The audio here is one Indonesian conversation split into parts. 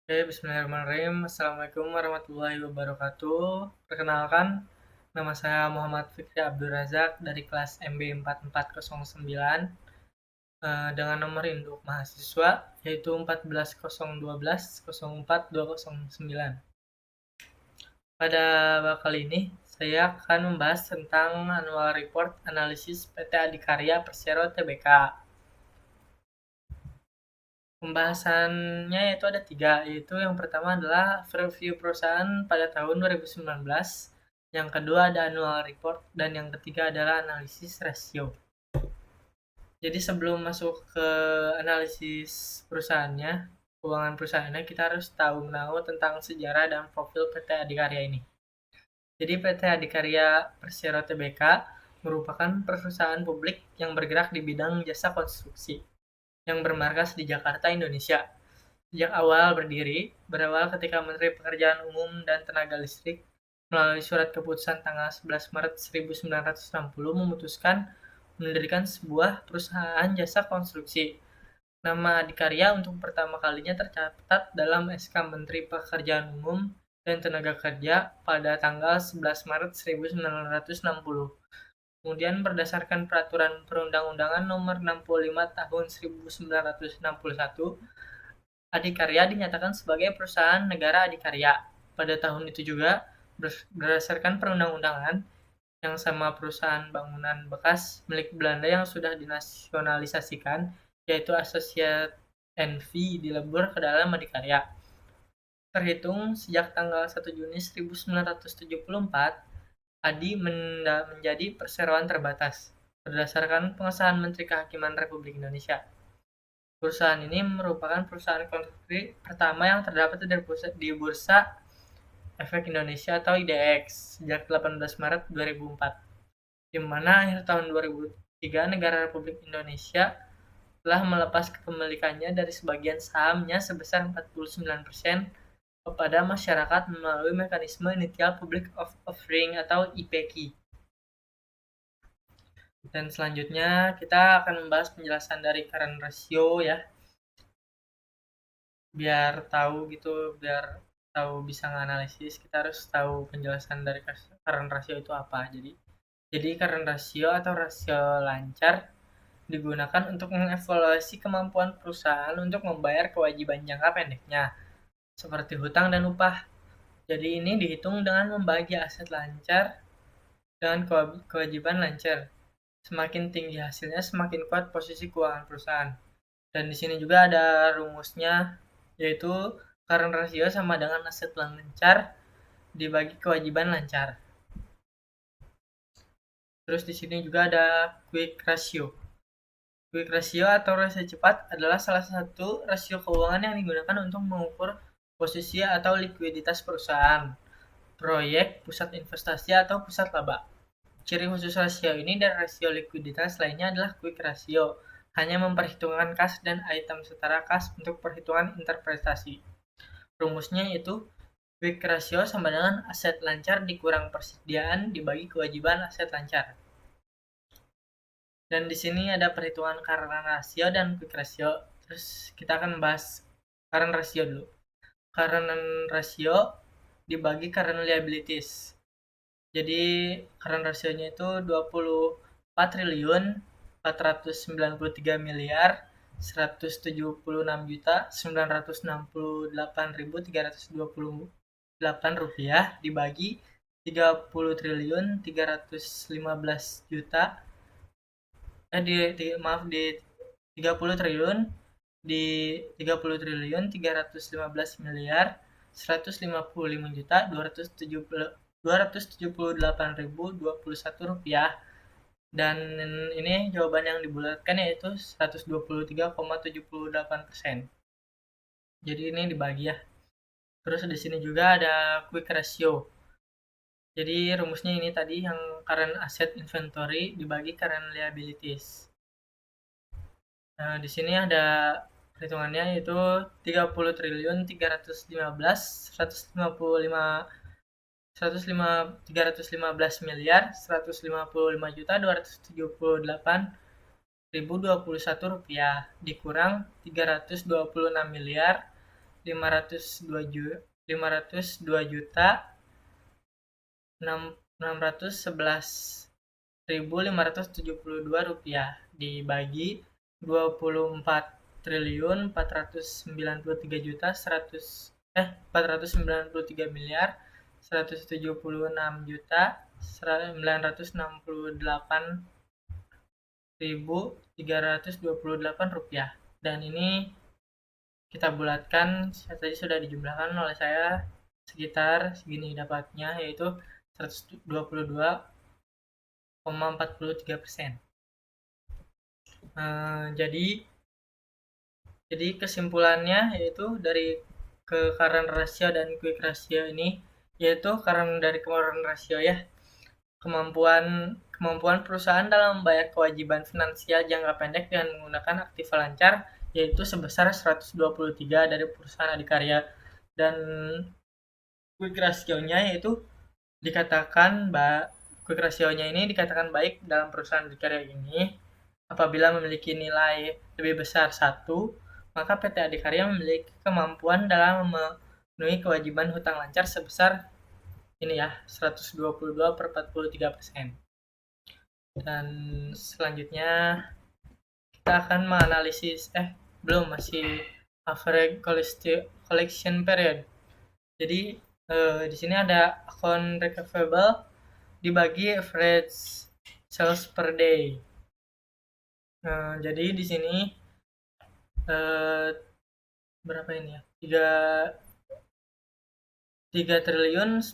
Oke, bismillahirrahmanirrahim. Assalamualaikum warahmatullahi wabarakatuh. Perkenalkan, nama saya Muhammad Fikri Abdul Razak dari kelas MB 4409 dengan nomor induk mahasiswa yaitu 14012 04209. Pada kali ini, saya akan membahas tentang Annual Report Analisis PT Adikarya Persero Tbk. Pembahasannya itu ada tiga, yaitu yang pertama adalah review perusahaan pada tahun 2019, yang kedua ada annual report, dan yang ketiga adalah analisis rasio. Jadi sebelum masuk ke analisis perusahaannya, keuangan perusahaannya, kita harus tahu tentang sejarah dan profil PT Adikarya ini. Jadi PT Adikarya Persero Tbk merupakan perusahaan publik yang bergerak di bidang jasa konstruksi yang bermarkas di Jakarta, Indonesia. Sejak awal berdiri, berawal ketika Menteri Pekerjaan Umum dan Tenaga Listrik melalui surat keputusan tanggal 11 Maret 1960 memutuskan mendirikan sebuah perusahaan jasa konstruksi. Nama Adikarya untuk pertama kalinya tercatat dalam SK Menteri Pekerjaan Umum dan Tenaga Kerja pada tanggal 11 Maret 1960. Kemudian berdasarkan Peraturan Perundang-undangan Nomor 65 Tahun 1961, Adikarya dinyatakan sebagai perusahaan negara adikarya. Pada tahun itu juga, berdasarkan perundang-undangan, yang sama perusahaan bangunan bekas milik Belanda yang sudah dinasionalisasikan, yaitu Associated NV, dilebur ke dalam Adikarya. Terhitung sejak tanggal 1 Juni 1974, Adi menjadi perseroan terbatas, berdasarkan pengesahan Menteri Kehakiman Republik Indonesia. Perusahaan ini merupakan perusahaan konstruksi pertama yang terdapat di Bursa Efek Indonesia atau IDX sejak 18 Maret 2004, di mana akhir tahun 2003 negara Republik Indonesia telah melepas kepemilikannya dari sebagian sahamnya sebesar 49% kepada masyarakat melalui mekanisme Initial Public Offering atau IPK. Dan selanjutnya kita akan membahas penjelasan dari current ratio ya. Biar tahu bisa nganalisis, kita harus tahu penjelasan dari current ratio itu apa. Jadi current ratio atau rasio lancar digunakan untuk mengevaluasi kemampuan perusahaan untuk membayar kewajiban jangka pendeknya, seperti hutang dan upah. Jadi ini dihitung dengan membagi aset lancar dengan kewajiban lancar. Semakin tinggi hasilnya, semakin kuat posisi keuangan perusahaan. Dan di sini juga ada rumusnya, yaitu current ratio sama dengan aset lancar dibagi kewajiban lancar. Terus di sini juga ada quick ratio. Quick ratio atau rasio cepat adalah salah satu rasio keuangan yang digunakan untuk mengukur posisi atau likuiditas perusahaan, proyek, pusat investasi, atau pusat laba. Ciri khusus rasio ini dan rasio likuiditas lainnya adalah quick ratio, hanya memperhitungkan kas dan item setara kas untuk perhitungan interpretasi. Rumusnya yaitu quick ratio sama dengan aset lancar dikurang persediaan dibagi kewajiban aset lancar. Dan di sini ada perhitungan current ratio dan quick ratio. Terus kita akan bahas current ratio dulu. Current ratio dibagi current liabilities. Jadi current ratio-nya itu 24 triliun 493 miliar 176 juta 968.328 rupiah dibagi 30 triliun 315 juta di 30 triliun di 30 triliun 315 miliar 155 juta 278.021 rupiah. Dan ini jawaban yang dibulatkan yaitu 123,78%. Jadi ini dibagi ya. Terus di sini juga ada quick ratio. Jadi rumusnya ini tadi yang current asset inventory dibagi current liabilities. Nah, di sini ada perhitungannya yaitu 30 triliun 315 315 miliar 155 juta 278.021 rupiah dikurang 326 miliar 502 juta 611.572 rupiah dibagi 4.973.179.969.328 rupiah. Dan ini kita bulatkan, tadi sudah dijumlahkan oleh saya, sekitar segini dapatnya, yaitu 122,43%. Jadi kesimpulannya yaitu dari ke current ratio dan quick ratio ini, yaitu current dari current ratio ya, kemampuan perusahaan dalam membayar kewajiban finansial jangka pendek dengan menggunakan aktiva lancar, yaitu sebesar 123 dari perusahaan adikarya. Dan quick ratio-nya yaitu quick ratio-nya ini dikatakan baik dalam perusahaan adikarya ini apabila memiliki nilai lebih besar 1, maka PT Adikarya memiliki kemampuan dalam memenuhi kewajiban hutang lancar sebesar ini ya, 122/43%. Dan selanjutnya kita akan menganalisis masih average collection period. Jadi di sini ada account receivable dibagi average sales per day. Jadi di sini berapa ini ya? 3.904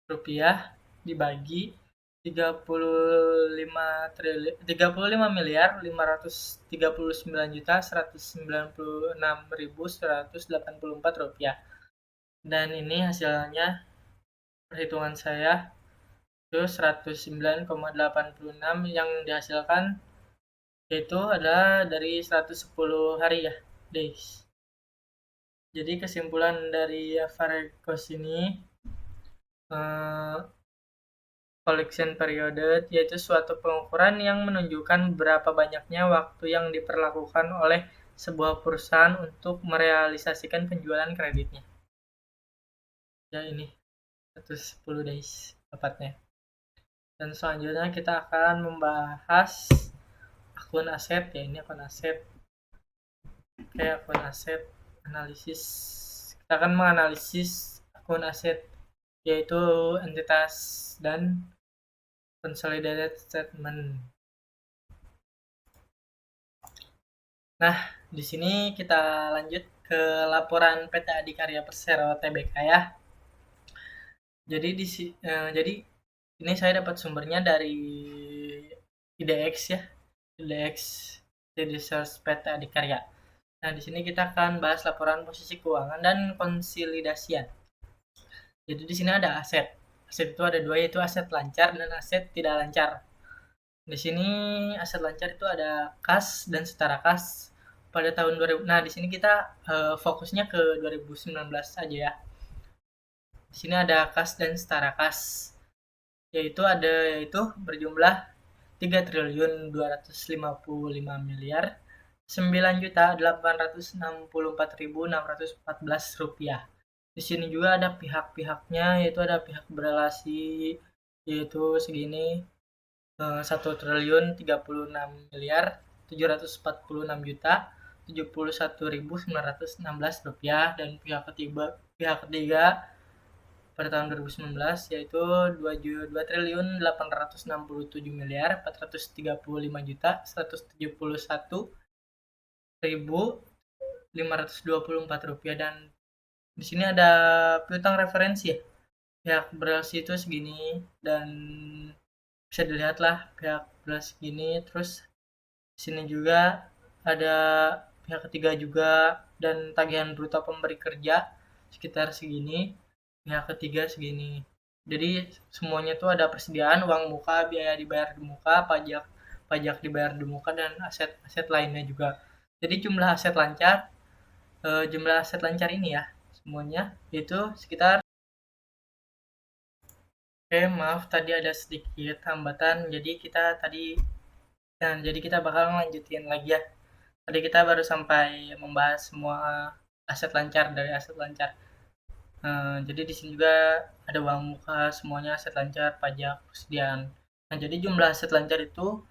rupiah dibagi 35.539.196.184 rupiah. Dan ini hasilnya perhitungan saya itu 109,86 yang dihasilkan, yaitu adalah dari 110 hari ya, days. Jadi kesimpulan dari average cost ini, collection period yaitu suatu pengukuran yang menunjukkan berapa banyaknya waktu yang diperlakukan oleh sebuah perusahaan untuk merealisasikan penjualan kreditnya. Ya ini 110 days tepatnya. Dan selanjutnya kita akan membahas akun aset ya, ini akun aset. Akun aset analisis. Kita akan menganalisis akun aset yaitu entitas dan consolidated statement. Nah, di sini kita lanjut ke laporan PT Adikarya Persero Tbk ya. Jadi ini saya dapat sumbernya dari IDX ya, IDX Research PT Adikarya. Nah, di sini kita akan bahas laporan posisi keuangan dan konsolidasian. Jadi di sini ada aset. Aset itu ada dua, yaitu aset lancar dan aset tidak lancar. Di sini aset lancar itu ada kas dan setara kas pada tahun 2000. Nah, di sini kita fokusnya ke 2019 saja ya. Di sini ada kas dan setara kas, yaitu berjumlah 3.259.964.614 rupiah. Di sini juga ada pihak-pihaknya, yaitu ada pihak berelasi, yaitu segini 1.336.746.916 rupiah. Dan pihak ketiga pada tahun 2019 yaitu 2.867.431.524 rupiah. Dan di sini ada piutang referensi ya, pihak berelasi itu segini, dan bisa dilihatlah pihak berelasi segini. Terus di sini juga ada pihak ketiga juga, dan tagihan bruto pemberi kerja sekitar segini, pihak ketiga segini. Jadi semuanya tuh ada persediaan uang muka, biaya dibayar di muka, pajak dibayar di muka, dan aset lainnya juga. Jadi jumlah aset lancar ini ya semuanya itu sekitar Oke, maaf tadi ada sedikit hambatan. Jadi kita bakal lanjutin lagi ya. Tadi kita baru sampai membahas semua aset lancar dari aset lancar. Jadi di sini juga ada uang muka, semuanya aset lancar, pajak, persediaan. Nah, jadi jumlah aset lancar itu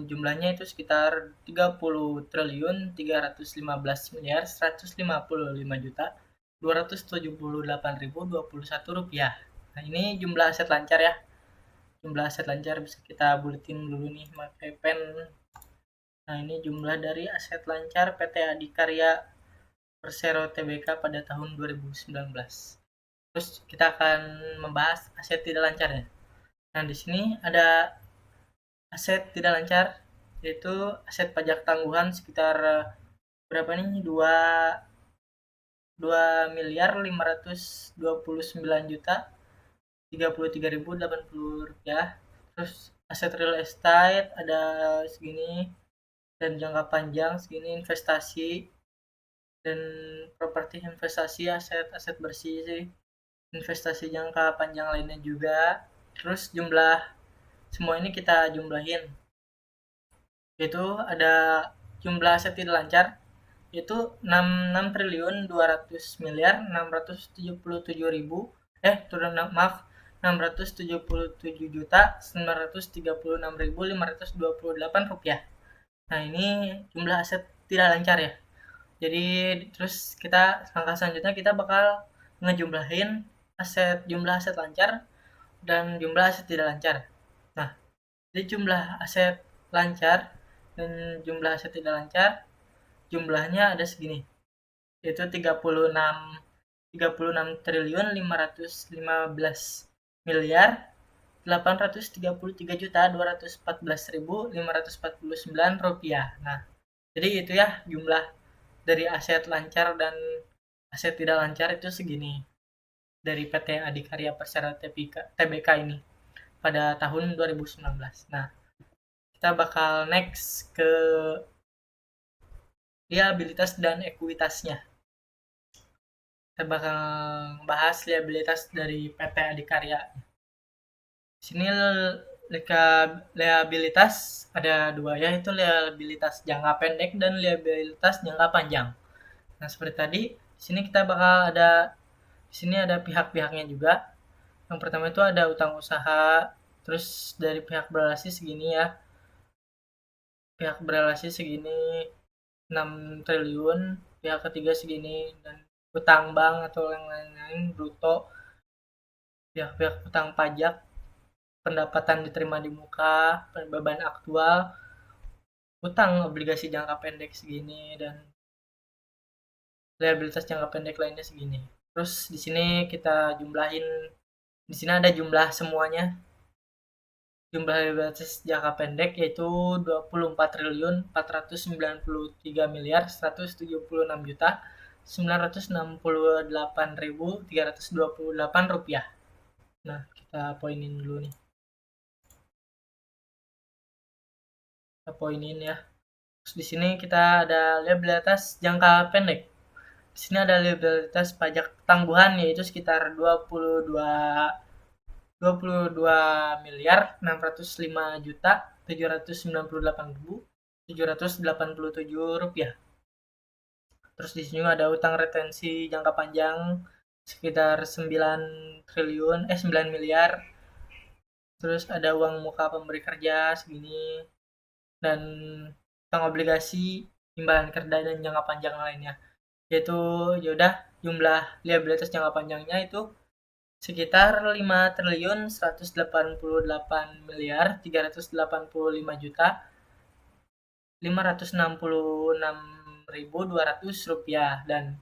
jumlahnya itu sekitar 30.315.155.278.271 rupiah. Nah, ini jumlah aset lancar ya. Jumlah aset lancar bisa kita buletin dulu nih pakai pen. Nah, ini jumlah dari aset lancar PT Adikarya Persero Tbk pada tahun 2019. Terus kita akan membahas aset tidak lancarnya. Nah, di sini ada aset tidak lancar, yaitu aset pajak tangguhan sekitar berapa nih? 2 miliar 529 juta 33.080 rupiah. Terus aset real estate ada segini, dan jangka panjang segini, investasi dan properti investasi, aset-aset bersih sih, investasi jangka panjang lainnya juga. Terus jumlah semua ini kita jumlahin, yaitu ada jumlah aset tidak lancar yaitu 6 triliun 200 miliar 677 ribu maaf 677.936.528 rupiah. Nah, ini jumlah aset tidak lancar ya. Jadi terus kita langkah selanjutnya kita bakal ngejumlahin jumlah aset lancar dan jumlah aset tidak lancar. Nah, jadi jumlah aset lancar dan jumlah aset tidak lancar jumlahnya ada segini, yaitu 36.514.833.214.549 rupiah. Nah, jadi itu ya jumlah dari aset lancar dan aset tidak lancar itu segini dari PT Adikarya Persero Tbk ini pada tahun 2019. Nah, kita bakal next ke liabilitas dan ekuitasnya. Kita bakal bahas liabilitas dari PT Adikarya. Di sini liabilitas ada dua, yaitu liabilitas jangka pendek dan liabilitas jangka panjang. Nah, seperti tadi, di sini kita bakal di sini ada pihak-pihaknya juga. Yang pertama itu ada utang usaha, terus dari pihak berelasi segini ya. Pihak berelasi segini 6 triliun, pihak ketiga segini, dan utang bank atau yang lain-lain bruto, pihak-pihak utang pajak, pendapatan diterima di muka, beban aktual, utang obligasi jangka pendek segini, dan liabilitas jangka pendek lainnya segini. Terus di sini kita jumlahin, di sini ada jumlah semuanya. Jumlah liabilitas jangka pendek yaitu 24.493.178.328 rupiah. Nah, kita poinin dulu nih. Kita poinin ya. Terus di sini kita ada liabilitas jangka pendek. Di sini ada liabilitas pajak tangguhan yaitu sekitar 22.605.798.787 rupiah. Terus di sini ada utang retensi jangka panjang sekitar 9 miliar. Terus ada uang muka pemberi kerja segini, dan utang obligasi, imbalan kerja dan jangka panjang lainnya. Yaitu yaudah jumlah liabilitas jangka panjangnya itu sekitar 5.388.385.566.200 rupiah, dan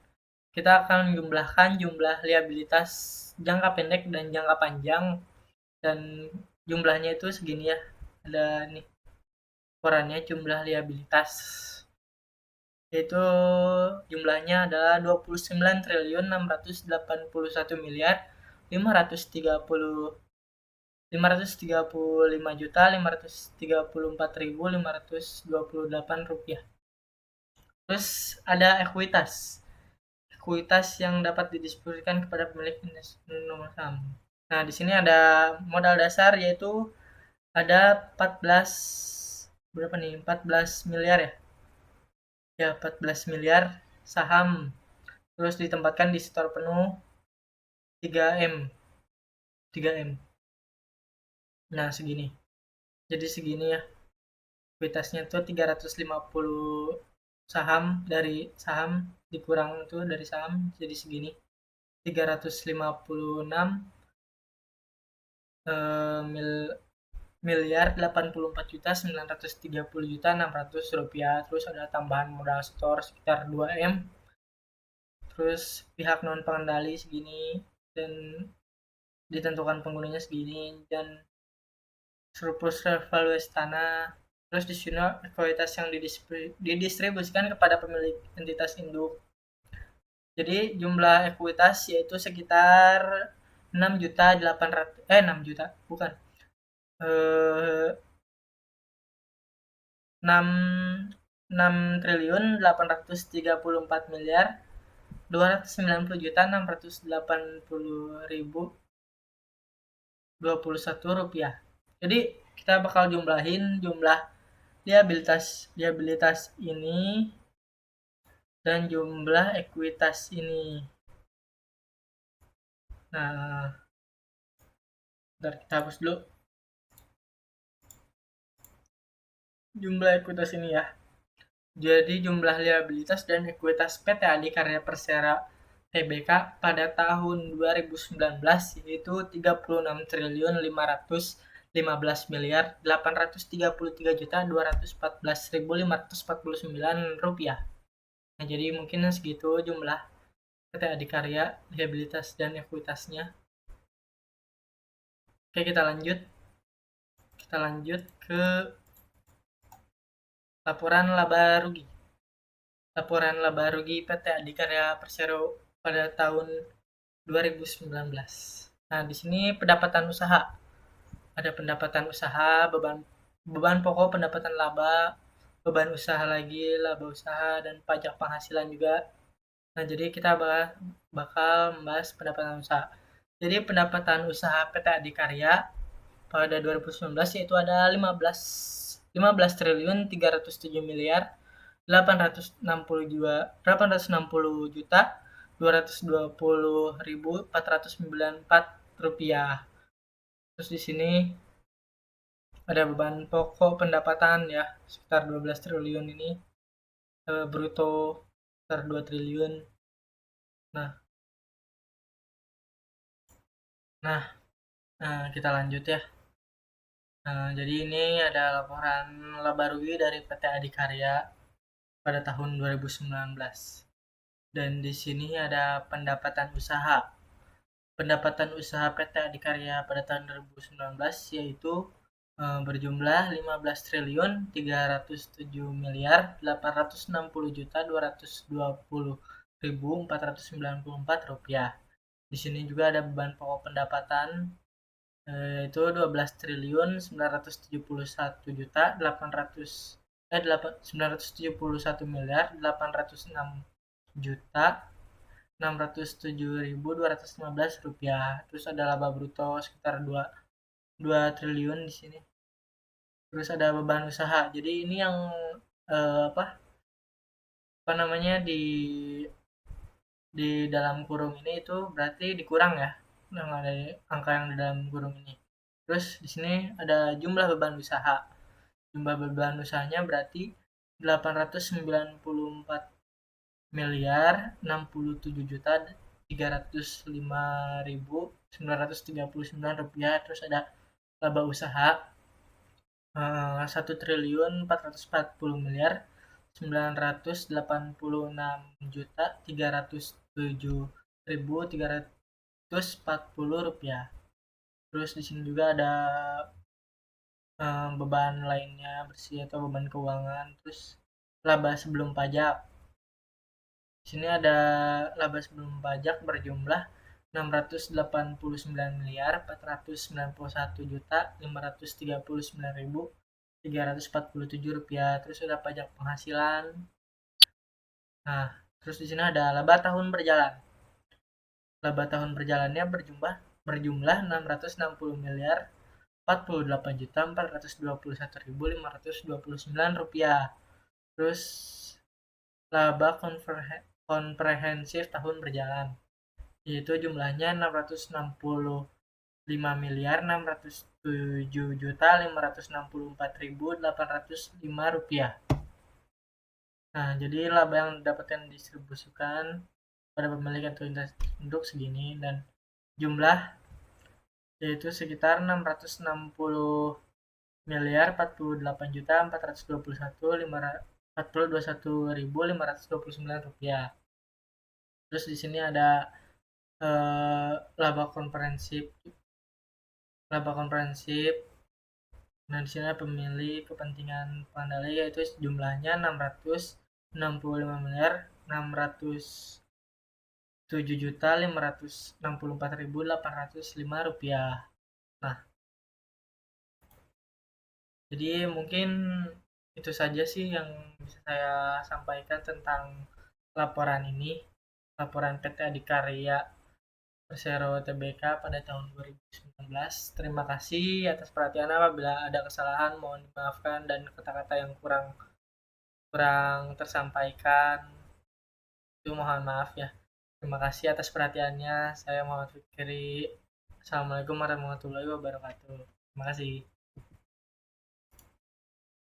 kita akan menjumlahkan jumlah liabilitas jangka pendek dan jangka panjang, dan jumlahnya itu segini ya. Ada nih ukurannya jumlah liabilitas, yaitu jumlahnya adalah 29.535.534.528 rupiah. Terus ada ekuitas yang dapat didistribusikan kepada pemilik nomor saham. Nah, di sini ada modal dasar yaitu ada 14 berapa nih? 14 miliar ya? Ya, 14 miliar saham. Terus ditempatkan di setor penuh 3M. 3M. Nah, segini. Jadi segini ya. Kuitasnya tuh 350 saham dari saham dikurang itu dari saham jadi segini. 356 mil, miliar 84.930.600 rupiah. Terus ada tambahan modal setor sekitar 2M. Terus pihak non pengendali segini dan ditentukan penggunanya segini dan surplus revaluasi tanah. Terus di sini ekuitas yang didistribusikan kepada pemilik entitas induk. Jadi jumlah ekuitas yaitu sekitar 6 juta bukan, eh, 6 6.834 miliar 290.680.021 rupiah. Jadi kita bakal jumlahin jumlah liabilitas liabilitas ini dan jumlah ekuitas ini. Nah, bentar kita hapus dulu jumlah ekuitas ini ya. Jadi jumlah liabilitas dan ekuitas PT Adikarya Persero Tbk pada tahun 2019 yaitu 36.533.833.214.549 rupiah. Nah, jadi mungkin segitu jumlah PT Adikarya liabilitas dan ekuitasnya. Oke, kita lanjut. Kita lanjut ke laporan laba rugi. Laporan laba rugi PT Adikarya Persero pada tahun 2019. Nah, di sini pendapatan usaha. Ada pendapatan usaha, beban pokok pendapatan laba, beban usaha lagi, laba usaha dan pajak penghasilan juga. Nah, jadi kita bakal membahas pendapatan usaha. Jadi pendapatan usaha PT Adikarya pada 2019 yaitu ada 15 triliun 307 miliar 860 juta 220.494 rupiah. Terus di sini ada beban pokok pendapatan ya sekitar 12 triliun ini, bruto sekitar 2 triliun. Nah, nah, kita lanjut ya. Jadi ini ada laporan laba rugi dari PT Adikarya pada tahun 2019. Dan di sini ada pendapatan usaha. Pendapatan usaha PT Adikarya pada tahun 2019 yaitu berjumlah 15 triliun 307 miliar 860 juta 220.494 rupiah. Di sini juga ada beban pokok pendapatan itu 12 triliun 971 juta 971 miliar 806 juta 607.215 rupiah. Terus ada laba bruto sekitar 2 triliun di sini. Terus ada beban usaha. Jadi ini yang apa namanya di dalam kurung ini itu berarti dikurang ya. Yang ada angka yang di dalam kurung ini. Terus di sini ada jumlah beban usaha. Jumlah beban usahanya berarti 894 miliar 67 juta 305.939 rupiah. Terus ada laba usaha 1 triliun 440 miliar 986 juta 307.340 rupiah. Terus di sini juga ada beban lainnya bersih atau beban keuangan. Terus laba sebelum pajak. Di sini ada laba sebelum pajak berjumlah 689 miliar 491 juta 539.347 rupiah. Terus ada pajak penghasilan. Nah, terus di sini ada laba tahun berjalan. Laba tahun berjalannya berjumlah 660 miliar 48.421.529 rupiah. Terus laba komprehensif tahun berjalan, yaitu jumlahnya 665.907.564.805 rupiah. Nah, jadi laba yang didapatkan didistribusikan pada pemilik atau induk segini, dan jumlah yaitu sekitar 660 miliar 428.421.529 rupiah. Terus di sini ada laba komprehensif. Nah, di sini pemilik kepentingan pengendali, yaitu jumlahnya 665.607.564.805 rupiah. Nah, jadi mungkin itu saja sih yang bisa saya sampaikan tentang laporan ini, laporan PT Adikarya Persero Tbk pada tahun 2019. Terima kasih atas perhatian. Apabila ada kesalahan mohon dimaafkan, dan kata-kata yang kurang tersampaikan itu mohon maaf ya. Terima kasih atas perhatiannya. Saya Muhammad Fikri. Assalamualaikum warahmatullahi wabarakatuh. Terima kasih.